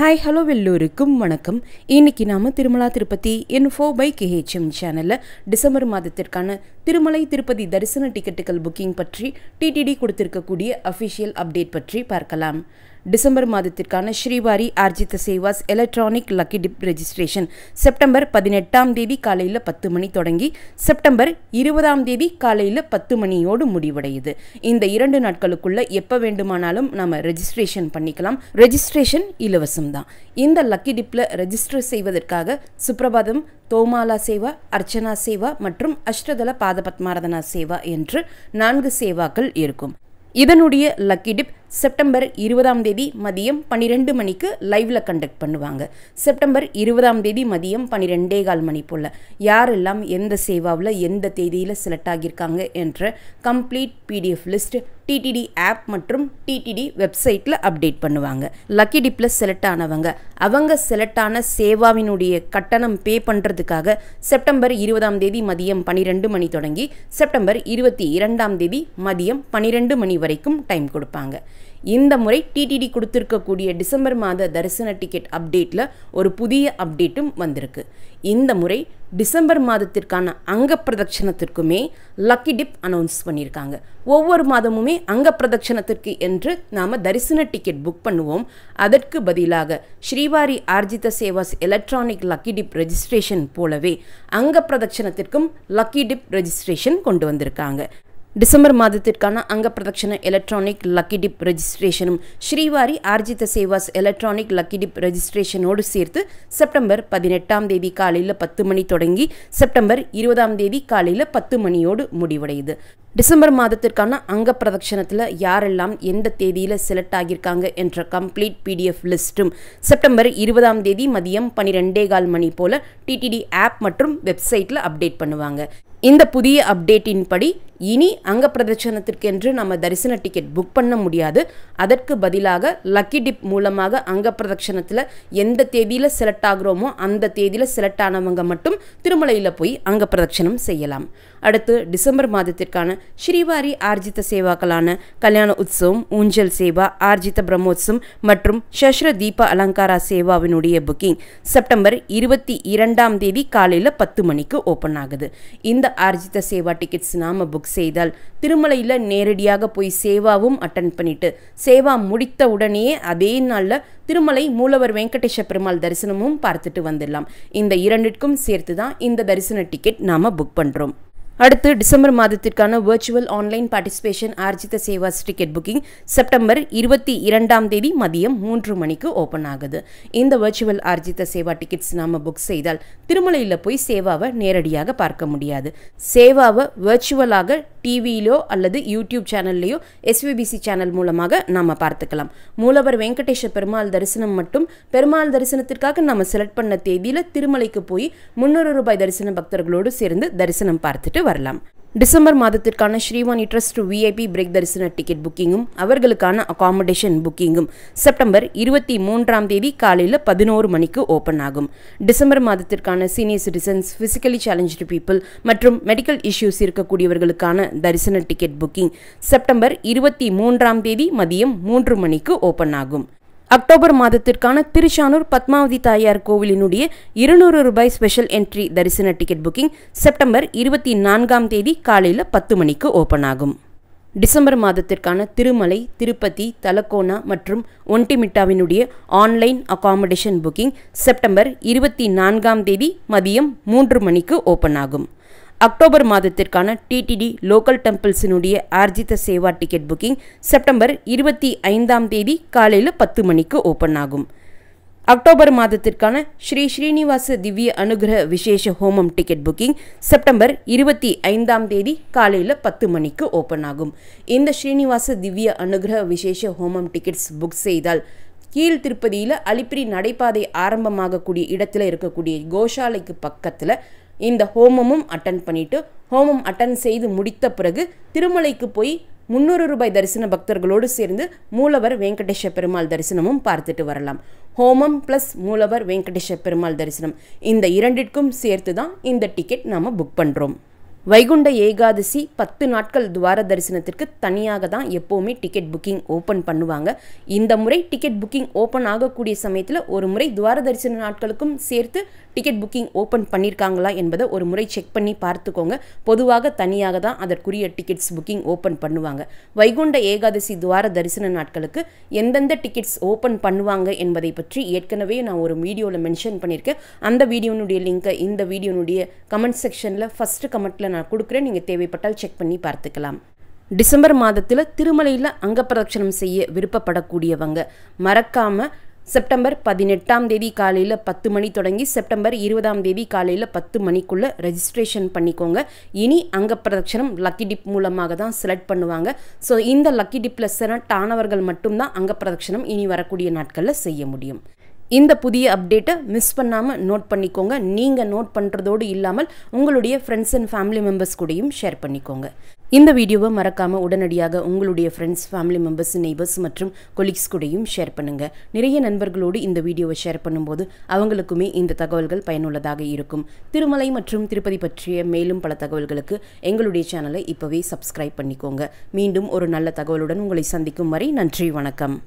Hi, hello, எல்லோருக்கும் வணக்கம். இன்னைக்கு நாம Tirumala Tirupati info by KHM சேனல்ல டிசம்பர் மாதத்திற்கான திருமலை திருப்பதி தரிசன டிக்கெட்டுகள் புக்கிங் பற்றி TTD கொடுத்திருக்கக்கூடிய அஃபிஷியல் அப்டேட் பற்றி பார்க்கலாம். டிசம்பர் மாதத்திற்கான Srivari Arjitha Sevas electronic lucky dip registration September 18ஆம் தேதி காலையில் 10 மணி தொடங்கி செப்டம்பர் 20ஆம் தேதி காலையில் 10 மணியோடு முடிவடையுது. இந்த 2 நாட்களுக்குள்ள எப்போ வேண்டுமானாலும் நம்ம ரெஜிஸ்ட்ரேஷன் பண்ணிக்கலாம். ரெஜிஸ்ட்ரேஷன் இலவசம் தான். இந்த லக்கி டிப்ல ரெஜிஸ்டர் செய்வதற்காக சுப்ரபாதம், தோமாலா சேவா, அர்ச்சனா சேவா மற்றும் அஷ்டதள பாத பத்மாராதனா சேவா என்று 4 சேவாக்கள் இருக்கும். இதனுடைய லக்கி டிப் செப்டம்பர் 20ஆம் தேதி மதியம் 12 மணிக்கு லைவ்ல கண்டக்ட் பண்ணுவாங்க. செப்டம்பர் 20ஆம் தேதி மதியம் 12:15 மணி போல் யாரெல்லாம் எந்த சேவாவில் எந்த தேதியில் செலக்ட் ஆகியிருக்காங்க என்ற complete PDF list TTD app மற்றும் TTD வெப்சைட்டில் அப்டேட் பண்ணுவாங்க. லக்கி டிப்பில் செலக்ட் ஆனவங்க அவங்க செலக்ட் ஆன சேவாவினுடைய கட்டணம் பே பண்ணுறதுக்காக செப்டம்பர் 20ஆம் தேதி மதியம் 12 மணி தொடங்கி செப்டம்பர் 22ஆம் தேதி மதியம் 12 மணி வரைக்கும் டைம் கொடுப்பாங்க. இந்த முறை TTD கொடுத்திருக்கக்கூடிய டிசம்பர் மாத தரிசன டிக்கெட் அப்டேட்டில் ஒரு புதிய அப்டேட்டும் வந்திருக்கு. இந்த முறை டிசம்பர் மாதத்திற்கான அங்க பிரதட்சணத்திற்குமே லக்கி டிப் அனௌன்ஸ் பண்ணியிருக்காங்க. ஒவ்வொரு மாதமுமே அங்க பிரதட்சணத்திற்கு என்று நாம் தரிசன டிக்கெட் புக் பண்ணுவோம். அதற்கு பதிலாக Srivari Arjitha Sevas electronic lucky dip registration போலவே அங்க பிரதட்சணத்திற்கும் லக்கி டிப் ரெஜிஸ்ட்ரேஷன் கொண்டு வந்திருக்காங்க. டிசம்பர் மாதத்திற்கான Anga Pradakshina electronic lucky dip ரெஜிஸ்ட்ரேஷனும் Srivari Arjitha Sevas electronic lucky dip ரெஜிஸ்ட்ரேஷனோடு சேர்த்து செப்டம்பர் 18ஆம் தேதி காலையில் 10 மணி தொடங்கி செப்டம்பர் 20ஆம் தேதி காலையில் 10 மணியோடு முடிவடையுது. டிசம்பர் மாதத்திற்கான அங்க பிரதட்சணத்தில் யாரெல்லாம் எந்த தேதியில் செலக்ட் ஆகியிருக்காங்க என்ற கம்ப்ளீட் PDF லிஸ்ட்டும் செப்டம்பர் 20ஆம் தேதி மதியம் 12:15 மணி போல் TTD ஆப் மற்றும் வெப்சைட்டில் அப்டேட் பண்ணுவாங்க. இந்த புதிய அப்டேட்டின் படி இனி அங்க பிரதட்சணத்திற்கென்று நம்ம தரிசன டிக்கெட் புக் பண்ண முடியாது. அதற்கு பதிலாக லக்கி டிப் மூலமாக அங்க பிரதட்சணத்தில் எந்த தேதியில் செலக்ட் ஆகிறோமோ அந்த தேதியில் செலக்ட் ஆனவங்க மட்டும் திருமலையில் போய் அங்க பிரதட்சணம் செய்யலாம். அடுத்து டிசம்பர் மாதத்திற்கான ஸ்ரீவாரி ஆர்ஜித சேவாக்களான கல்யாண உற்சவம், ஊஞ்சல் சேவா, ஆர்ஜித பிரம்மோத்சவம் மற்றும் சஷ்ர தீப அலங்காரா சேவாவினுடைய புக்கிங் செப்டம்பர் 22ஆம் தேதி காலையில் 10 மணிக்கு ஓப்பன் ஆகுது. இந்த ஆர்ஜித சேவா டிக்கெட்ஸ் நாம புக் செய்தால் திருமலையில் நேரடியாக போய் சேவாவும் அட்டன் பண்ணிட்டு சேவா முடித்த உடனேயே அதே நாளில் திருமலை மூலவர் வெங்கடேஷ பெருமாள் தரிசனமும் பார்த்துட்டு வந்துடலாம். இந்த 2க்கும் சேர்த்து தான் இந்த தரிசன டிக்கெட் நாம புக் பண்ணுறோம். அடுத்து டிசம்பர் மாதத்திற்கான virtual online participation Arjitha Sevas ticket booking September 22ஆம் தேதி மதியம் 3 மணிக்கு ஓப்பன் ஆகுது. இந்த வர்ச்சுவல் ஆர்ஜித சேவா டிக்கெட்ஸ் நாம புக் செய்தால் திருமலையில் போய் சேவாவை நேரடியாக பார்க்க முடியாது. சேவாவை வர்ச்சுவலாக டிவியிலோ அல்லது யூடியூப் சேனல்லையோ SVBC சேனல் மூலமாக நாம் பார்த்துக்கலாம். மூலவர் வெங்கடேஷ பெருமாள் தரிசனம் மட்டும் பெருமாள் தரிசனத்திற்காக நம்ம செலக்ட் பண்ண தேதியில் திருமலைக்கு போய் 300 ரூபாய் தரிசன பக்தர்களோடு சேர்ந்து தரிசனம் பார்த்துட்டு வரலாம். டிசம்பர் மாதத்திற்கான ஸ்ரீவாணி ட்ரஸ்ட் VIP பிரேக் தரிசன டிக்கெட் புக்கிங்கும் அவர்களுக்கான அகாமடேஷன் புக்கிங்கும் செப்டம்பர் 23ஆம் தேதி காலையில் 11 மணிக்கு ஓப்பன் ஆகும். டிசம்பர் மாதத்திற்கான senior citizens, physically challenge people மற்றும் மெடிக்கல் இஷ்யூஸ் இருக்கக்கூடியவர்களுக்கான தரிசன டிக்கெட் புக்கிங் செப்டம்பர் 23ஆம் தேதி மதியம் 3 மணிக்கு ஓப்பன் ஆகும். அக்டோபர் மாதத்திற்கான திருச்சானூர் பத்மாவதி தாயார் கோவிலினுடைய 200 ரூபாய் ஸ்பெஷல் என்ட்ரி தரிசன டிக்கெட் புக்கிங் செப்டம்பர் 24ஆம் தேதி காலையில் 10 மணிக்கு ஓப்பன் ஆகும். டிசம்பர் மாதத்திற்கான திருமலை, திருப்பதி, தலக்கோனா மற்றும் ஒன்டிமிட்டாவினுடைய ஆன்லைன் அகாமடேஷன் புக்கிங் செப்டம்பர் 24ஆம் தேதி மதியம் 3 மணிக்கு ஓப்பன் ஆகும். அக்டோபர் மாதத்திற்கான TTD லோக்கல் டெம்பிள்ஸினுடைய Arjitha Seva ticket booking September 25ஆம் தேதி காலையில் 10 மணிக்கு ஓப்பன் ஆகும். அக்டோபர் மாதத்திற்கான ஸ்ரீ ஸ்ரீனிவாச திவ்ய அனுகிரக விசேஷ ஹோமம் டிக்கெட் புக்கிங் செப்டம்பர் 25ஆம் தேதி காலையில் 10 மணிக்கு ஓப்பன் ஆகும். இந்த ஸ்ரீனிவாச திவ்ய அனுகிரக விசேஷ ஹோமம் டிக்கெட்ஸ் புக் செய்தால் கீழ் திருப்பதியில் அலிப்பிரி நடைபாதை ஆரம்பமாகக்கூடிய இடத்துல இருக்கக்கூடிய கோஷாலைக்கு பக்கத்தில் இந்த ஹோமமும் அட்டன் பண்ணிட்டு ஹோமம் அட்டன் செய்து முடித்த பிறகு திருமலைக்கு போய் 300 ரூபாய் தரிசன பக்தர்களோடு சேர்ந்து மூலவர் வெங்கடேஷ பெருமாள் தரிசனமும் பார்த்துட்டு வரலாம். ஹோமம் ப்ளஸ் மூலவர் வெங்கடேஷ பெருமாள் தரிசனம் இந்த 2க்கும் சேர்த்து தான் இந்த டிக்கெட் நாம் புக் பண்ணுறோம். வைகுண்ட ஏகாதசி 10 நாட்கள் துவார தரிசனத்திற்கு தனியாக தான் எப்போவுமே டிக்கெட் புக்கிங் ஓப்பன் பண்ணுவாங்க. இந்த முறை டிக்கெட் புக்கிங் ஓப்பன் ஆகக்கூடிய சமயத்தில் ஒரு முறை துவார தரிசன நாட்களுக்கும் சேர்த்து டிக்கெட் புக்கிங் ஓப்பன் பண்ணியிருக்காங்களா என்பதை ஒரு முறை செக் பண்ணி பார்த்துக்கோங்க. பொதுவாக தனியாக தான் அதற்குரிய டிக்கெட்ஸ் புக்கிங் ஓப்பன் பண்ணுவாங்க. வைகுண்ட ஏகாதசி துவார தரிசன நாட்களுக்கு எந்தெந்த டிக்கெட்ஸ் ஓப்பன் பண்ணுவாங்க என்பதை பற்றி ஏற்கனவே நான் ஒரு வீடியோவில் மென்ஷன் பண்ணியிருக்கேன். அந்த வீடியோனுடைய லிங்கை இந்த வீடியோனுடைய கமெண்ட் செக்ஷனில் ஃபஸ்ட்டு கமெண்ட்டில் நான் கொடுக்குறேன். நீங்கள் தேவைப்பட்டால் செக் பண்ணி பார்த்துக்கலாம். டிசம்பர் மாதத்தில் திருமலையில் அங்கப்பிரதட்சணம் செய்ய விருப்பப்படக்கூடியவங்க மறக்காமல் செப்டம்பர் 18ஆம் தேதி காலையில் 10 மணி தொடங்கி செப்டம்பர் 20ஆம் தேதி காலையில் 10 மணிக்குள்ளே ரெஜிஸ்ட்ரேஷன் பண்ணிக்கோங்க. இனி அங்கப்பிரதட்சணம் லக்கி டிப் மூலமாக தான் செலக்ட் பண்ணுவாங்க. ஸோ இந்த லக்கி டிப்பில் செலக்ட் ஆனவர்கள் மட்டும்தான் அங்கப்பிரதட்சணம் இனி வரக்கூடிய நாட்களில் செய்ய முடியும். இந்த புதிய அப்டேட்டை மிஸ் பண்ணாமல் நோட் பண்ணிக்கோங்க. நீங்கள் நோட் பண்ணுறதோடு இல்லாமல் உங்களுடைய ஃப்ரெண்ட்ஸ் அண்ட் ஃபேமிலி மெம்பர்ஸ் கூடயும் ஷேர் பண்ணிக்கோங்க. இந்த வீடியோவை மறக்காமல் உடனடியாக உங்களுடைய ஃப்ரெண்ட்ஸ், ஃபேமிலி மெம்பர்ஸ், நெய்பர்ஸ் மற்றும் கொலீக்ஸ் கூடயும் ஷேர் பண்ணுங்கள். நிறைய நண்பர்களோடு இந்த வீடியோவை ஷேர் பண்ணும்போது அவங்களுக்குமே இந்த தகவல்கள் பயனுள்ளதாக இருக்கும். திருமலை மற்றும் திருப்பதி பற்றிய மேலும் பல தகவல்களுக்கு எங்களுடைய சேனலை இப்போவே சப்ஸ்கிரைப் பண்ணிக்கோங்க. மீண்டும் ஒரு நல்ல தகவலுடன் உங்களை சந்திக்கும் வரை நன்றி, வணக்கம்.